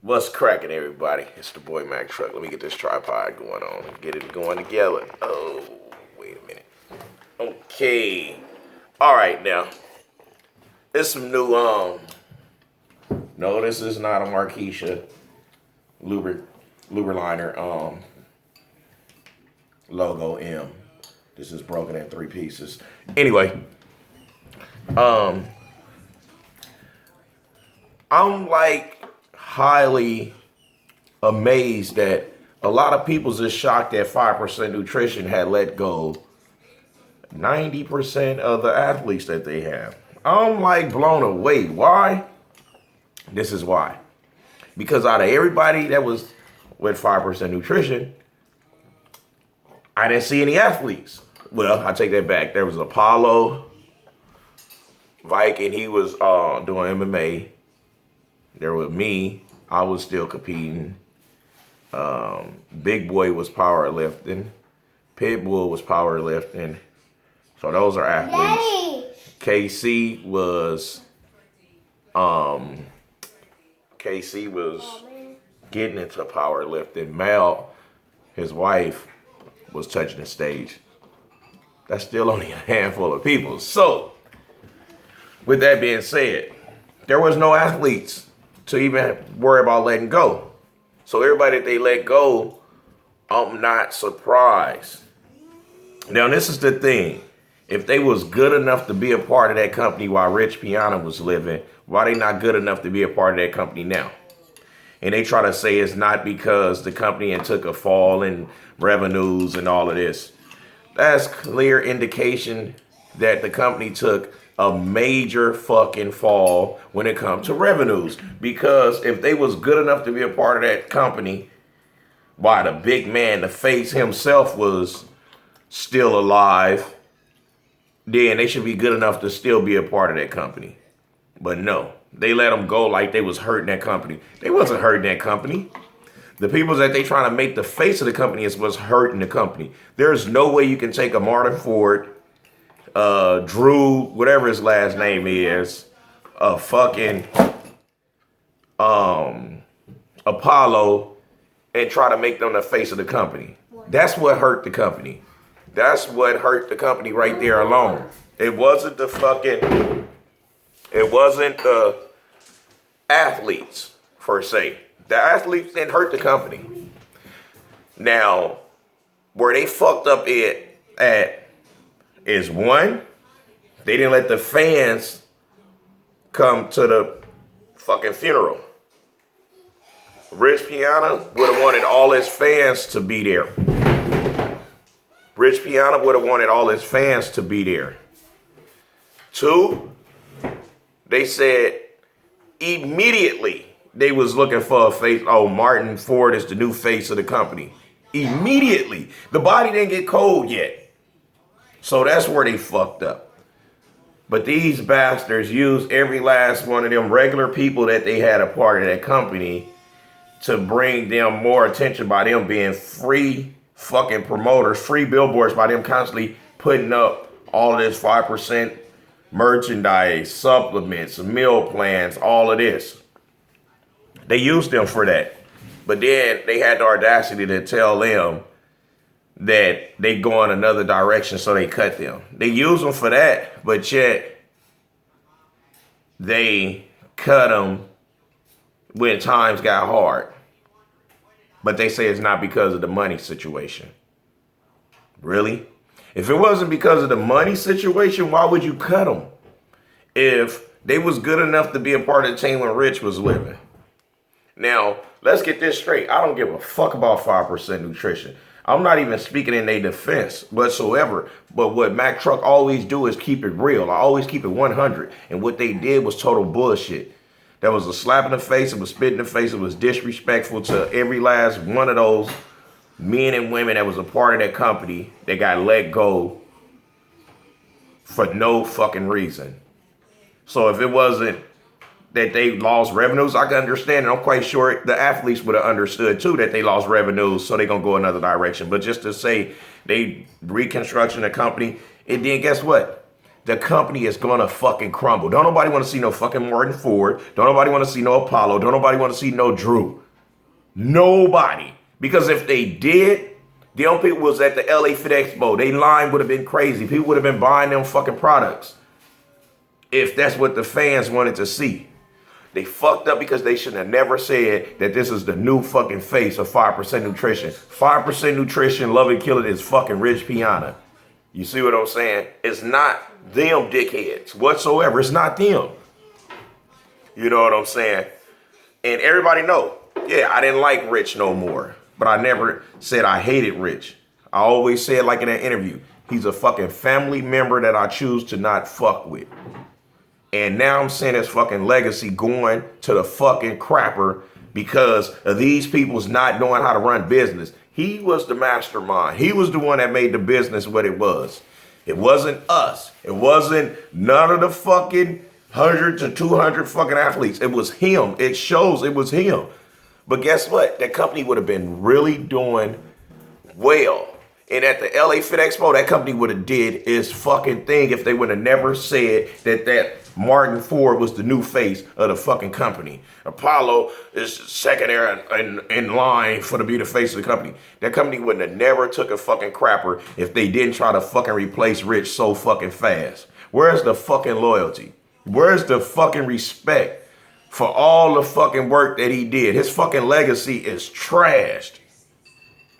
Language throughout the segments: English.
What's cracking, everybody? It's the boy Mac Truck. Let me get this tripod going on and get it going together. Oh, wait a minute. Okay. All right, now. There's some new, no, this is not a Marquisha Luberliner, logo M. This is broken in 3 pieces. Anyway, I'm like highly amazed that a lot of people's just shocked that 5% Nutrition had let go 90% of the athletes that they have. I'm like blown away. Why? This is why. Because out of everybody that was with 5% Nutrition, I didn't see any athletes. Well, I take that back. There was Apollo Viking. He was doing MMA. There was me. I was still competing. Big Boy was powerlifting. Pitbull was powerlifting. So those are athletes. Yay. KC was getting into powerlifting. Mel, his wife, was touching the stage. That's still only a handful of people. So, with that being said, there was no athletes to even worry about letting go. So everybody that they let go, I'm not surprised. Now, this is the thing. If they was good enough to be a part of that company while Rich Piana was living, why they not good enough to be a part of that company now? And they try to say it's not because the company took a fall in revenues and all of this. That's clear indication that the company took a major fucking fall when it comes to revenues. Because if they was good enough to be a part of that company, why the big man, the face himself, was still alive, then they should be good enough to still be a part of that company. But no, they let them go like they was hurting that company. They wasn't hurting that company. The people that they trying to make the face of the company is what's hurting the company. There's no way you can take a Martin Ford, Drew, whatever his last name is, a fucking Apollo, and try to make them the face of the company. That's what hurt the company. That's what hurt the company right there alone. It wasn't the athletes per se. The athletes didn't hurt the company. Now, where they fucked up at is one, they didn't let the fans come to the fucking funeral. Rich Piana would have wanted all his fans to be there. Rich Piana would have wanted all his fans to be there. Two, they said immediately they was looking for a face. Oh, Martin Ford is the new face of the company. Immediately. The body didn't get cold yet. So that's where they fucked up. But these bastards used every last one of them regular people that they had a part of that company to bring them more attention by them being free fucking promoters, free billboards, by them constantly putting up all of this 5% merchandise, supplements, meal plans, all of this. They used them for that. But then they had the audacity to tell them that they go in another direction, so they cut them. They use them for that, but yet they cut them when times got hard. But they say it's not because of the money situation. Really? If it wasn't because of the money situation, why would you cut them? If they was good enough to be a part of the team when Rich was living. Now, let's get this straight. I don't give a fuck about 5% Nutrition. I'm not even speaking in their defense whatsoever. But what Mac Truck always do is keep it real. I always keep it 100. And what they did was total bullshit. That was a slap in the face. It was spit in the face. It was disrespectful to every last one of those men and women that was a part of that company that got let go for no fucking reason. So if it wasn't that they lost revenues, I can understand. And I'm quite sure the athletes would have understood too that they lost revenues, so they're going to go another direction. But just to say they reconstruction the company, and then guess what? the company is gonna fucking crumble. Don't nobody want to see no fucking Martin Ford. Don't nobody want to see no Apollo. Don't nobody want to see no Drew. Nobody. Because if they did, them people was at the LA Fit Expo. They line would have been crazy. People would have been buying them fucking products. If that's what the fans wanted to see. They fucked up because they should have never said that this is the new fucking face of 5% Nutrition. 5% Nutrition, Love and Kill It is fucking Rich Piana. You see what I'm saying? It's not them dickheads whatsoever. It's not them. You know what I'm saying? And everybody know, yeah, I didn't like Rich no more. But I never said I hated Rich. I always said, like in that interview, he's a fucking family member that I choose to not fuck with. And now I'm seeing his fucking legacy going to the fucking crapper because of these people's not knowing how to run business. He was the mastermind. He was the one that made the business what it was. It wasn't us. It wasn't none of the fucking 100 to 200 fucking athletes. It was him. It shows it was him. But guess what? That company would have been really doing well. And at the LA Fit Expo, that company would have did its fucking thing if they would have never said that Martin Ford was the new face of the fucking company. Apollo is second there in line for to be the face of the company. That company wouldn't have never took a fucking crapper if they didn't try to fucking replace Rich so fucking fast. Where's the fucking loyalty? Where's the fucking respect for all the fucking work that he did? His fucking legacy is trashed.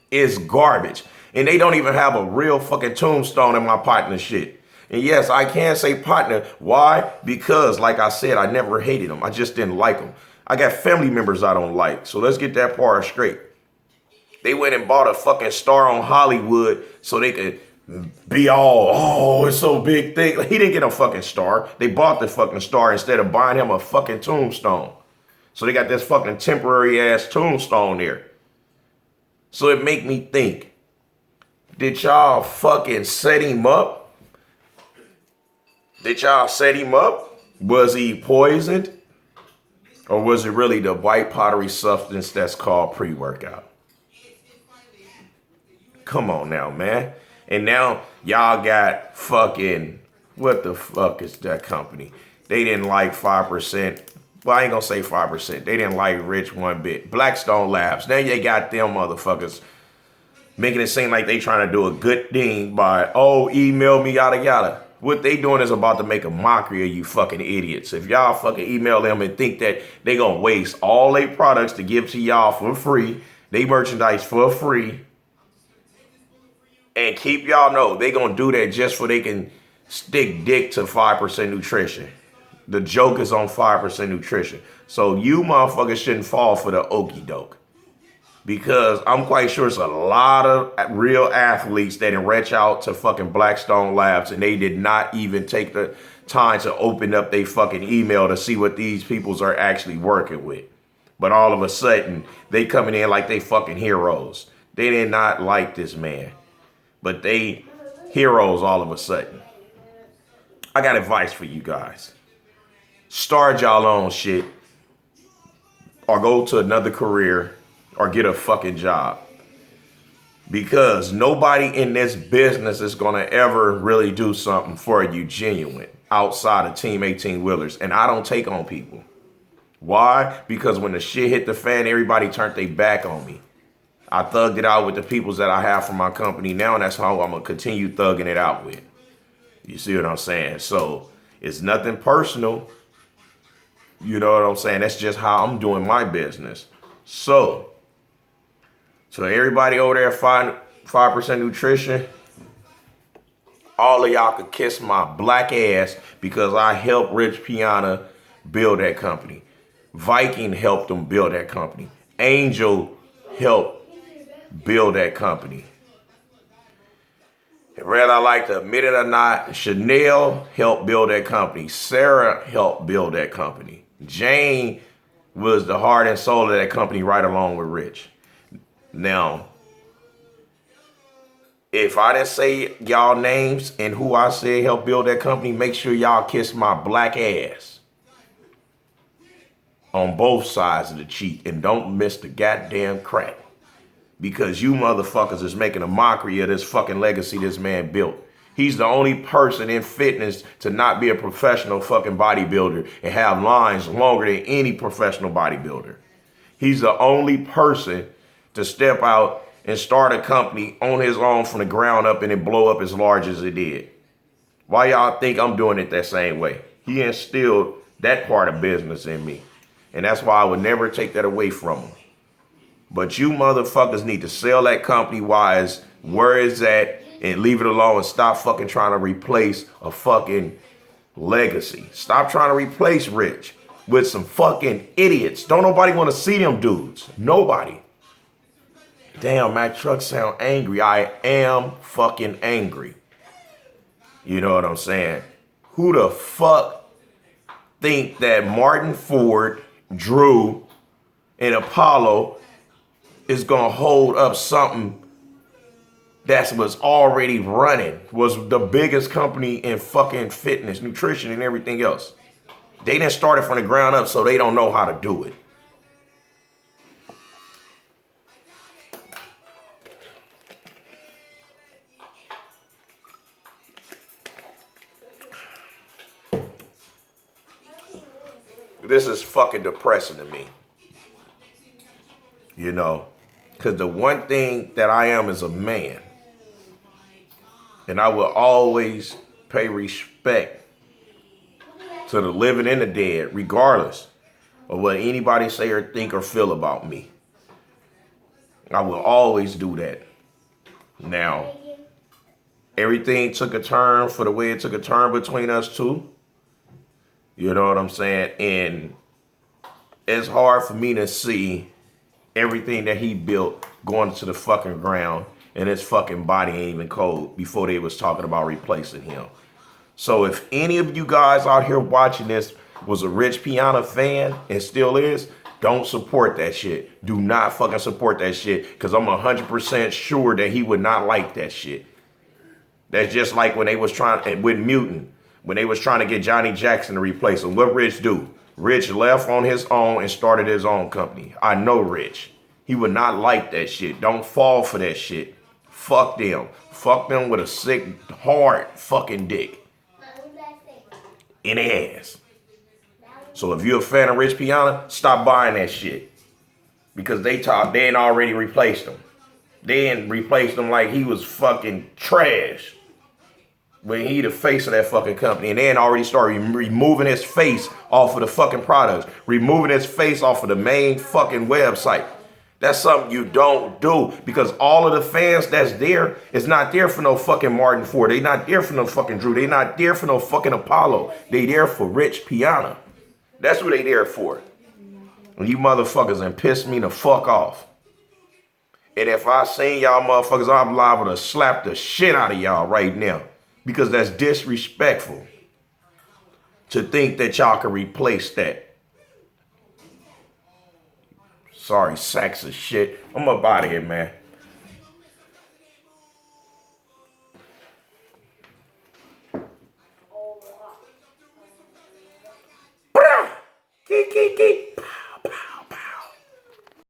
It's garbage. And they don't even have a real fucking tombstone in my partner shit. And yes, I can say partner. Why? Because, like I said, I never hated him. I just didn't like him. I got family members I don't like. So let's get that part straight. They went and bought a fucking star on Hollywood so they could be all, oh, it's so big thing. He didn't get a fucking star. They bought the fucking star instead of buying him a fucking tombstone. So they got this fucking temporary ass tombstone there. So it make me think. Did y'all fucking set him up? Did y'all set him up? Was he poisoned? Or was it really the white powdery substance that's called pre-workout? Come on now, man. And now y'all got fucking, what the fuck is that company? They didn't like 5%. Well, I ain't gonna say 5%. They didn't like Rich one bit. Blackstone Labs. Now you got them motherfuckers making it seem like they trying to do a good thing by, oh, email me, yada, yada. What they doing is about to make a mockery of you fucking idiots. If y'all fucking email them and think that they gonna waste all their products to give to y'all for free, they merchandise for free, and keep y'all know they gonna do that just so they can stick dick to 5% Nutrition. The joke is on 5% Nutrition. So you motherfuckers shouldn't fall for the okie doke. Because I'm quite sure it's a lot of real athletes that reach out to fucking Blackstone Labs and they did not even take the time to open up their fucking email to see what these peoples are actually working with. But all of a sudden, they coming in like they fucking heroes. They did not like this man. But they heroes all of a sudden. I got advice for you guys. Start y'all own shit. Or go to another career. Or get a fucking job. Because nobody in this business is going to ever really do something for you genuine outside of Team 18 Wheelers. And I don't take on people. Why? Because when the shit hit the fan, everybody turned their back on me. I thugged it out with the peoples that I have from my company now, and that's how I'm going to continue thugging it out with. You see what I'm saying? So it's nothing personal. You know what I'm saying? That's just how I'm doing my business. So everybody over there at 5% Nutrition, all of y'all could kiss my black ass because I helped Rich Piana build that company. Viking helped him build that company. Angel helped build that company. And whether I like to admit it or not, Chanel helped build that company. Sarah helped build that company. Jane was the heart and soul of that company right along with Rich. Now, if I didn't say y'all names and who I said helped build that company, make sure y'all kiss my black ass on both sides of the cheek and don't miss the goddamn crack. Because you motherfuckers is making a mockery of this fucking legacy this man built. He's the only person in fitness to not be a professional fucking bodybuilder and have lines longer than any professional bodybuilder. He's the only person to step out and start a company on his own from the ground up and it blow up as large as it did. Why y'all think I'm doing it that same way? He instilled that part of business in me. And that's why I would never take that away from him. But you motherfuckers need to sell that company wise where it's at and leave it alone and stop fucking trying to replace a fucking legacy. Stop trying to replace Rich with some fucking idiots. Don't nobody want to see them dudes. Nobody. Damn, Mack Trucks sound angry. I am fucking angry. You know what I'm saying? Who the fuck think that Martin Ford, Drew, and Apollo is gonna hold up something that was already running, was the biggest company in fucking fitness, nutrition, and everything else? They didn't start it from the ground up, so they don't know how to do it. This is fucking depressing to me. You know, because the one thing that I am is a man. And I will always pay respect to the living and the dead, regardless of what anybody say or think or feel about me. I will always do that. Now, everything took a turn for the way it took a turn between us two. You know what I'm saying? And it's hard for me to see everything that he built going to the fucking ground and his fucking body ain't even cold before they was talking about replacing him. So if any of you guys out here watching this was a Rich Piana fan and still is, don't support that shit. Do not fucking support that shit, because I'm 100% sure that he would not like that shit. That's just like when they was trying, with Mutant, when they was trying to get Johnny Jackson to replace him. What Rich do? Rich left on his own and started his own company. I know Rich. He would not like that shit. Don't fall for that shit. Fuck them. Fuck them with a sick, hard fucking dick in the ass. So if you're a fan of Rich Piana, stop buying that shit. Because they ain't already replaced him. They ain't replaced him like he was fucking trash. When he the face of that fucking company. And they ain't already started removing his face off of the fucking products. Removing his face off of the main fucking website. That's something you don't do, because all of the fans that's there is not there for no fucking Martin Ford. They not there for no fucking Drew. They not there for no fucking Apollo. They there for Rich Piana. That's what they there for. And you motherfuckers and piss me the fuck off. And if I seen y'all motherfuckers, I'm liable to slap the shit out of y'all right now, because that's disrespectful to think that y'all can replace that. Sorry, sacks of shit. I'm up out of here, man. Keep.